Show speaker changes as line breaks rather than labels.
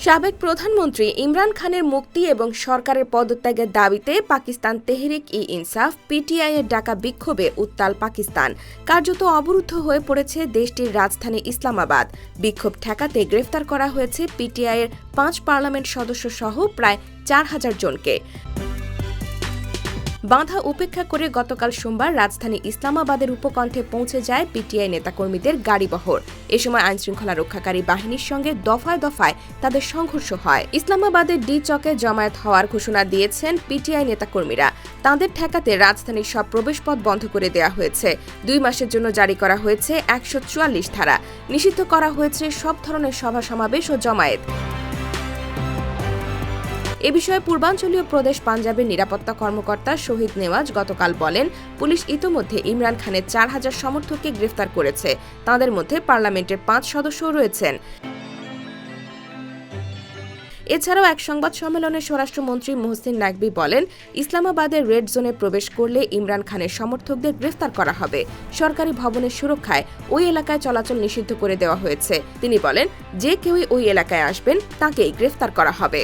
সাবেক প্রধানমন্ত্রী ইমরান খানের মুক্তি এবং সরকারের পদত্যাগের দাবিতে পাকিস্তান তেহরিক-ই-ইনসাফ পিটিআই এর ডাকা বিক্ষোভে উত্তাল পাকিস্তান। কার্যত অবরুদ্ধ হয়ে পড়েছে দেশটির রাজধানী ইসলামাবাদ। বিক্ষোভ ঠেকাতে গ্রেফতার করা হয়েছে পিটিআই এর ৫ পার্লামেন্ট সদস্য সহ প্রায় ৪,০০০ জনকে। বাধা উপেক্ষা করে গতকাল সোমবার রাজধানী ইসলামাবাদের উপকণ্ঠে পৌঁছে যায় পিটিআই নেতাকর্মীদের গাড়িবহর। এ সময় আইনশৃঙ্খলা রক্ষাকারী বাহিনীর সঙ্গে দফায় দফায় তাদের সংঘর্ষ হয়। ইসলামাবাদের ডি চকে জমায়েত হওয়ার ঘোষণা দিয়েছেন পিটিআই নেতাকর্মীরা। তাঁদের ঠেকাতে রাজধানীর সব প্রবেশপথ বন্ধ করে দেওয়া হয়েছে। ২ মাসের জন্য জারি করা হয়েছে ১৪৪ ধারা। নিষিদ্ধ করা হয়েছে সব ধরনের সভা সমাবেশ ও জমায়েত। এ বিষয়ে পূর্বাঞ্চলীয় প্রদেশ পাঞ্জাবের নিরাপত্তা কর্মকর্তা শহীদ নেওয়াজ গতকাল বলেন, পুলিশ ইতোমধ্যে ইমরান খানের ৪,০০০ সমর্থককে গ্রেফতার করেছে। তাঁদের মধ্যে পার্লামেন্টের ৫ সদস্যও রয়েছেন। এছাড়াও এক সংবাদ সম্মেলনে স্বরাষ্ট্রমন্ত্রী মোহসিন নাকভি বলেন, ইসলামাবাদের রেড জোনে প্রবেশ করলে ইমরান খানের সমর্থকদের গ্রেফতার করা হবে। সরকারি ভবনের সুরক্ষায় ওই এলাকায় চলাচল নিষিদ্ধ করে দেওয়া হয়েছে। তিনি বলেন, যে কেউই ওই এলাকায় আসবেন তাকেই গ্রেফতার করা হবে।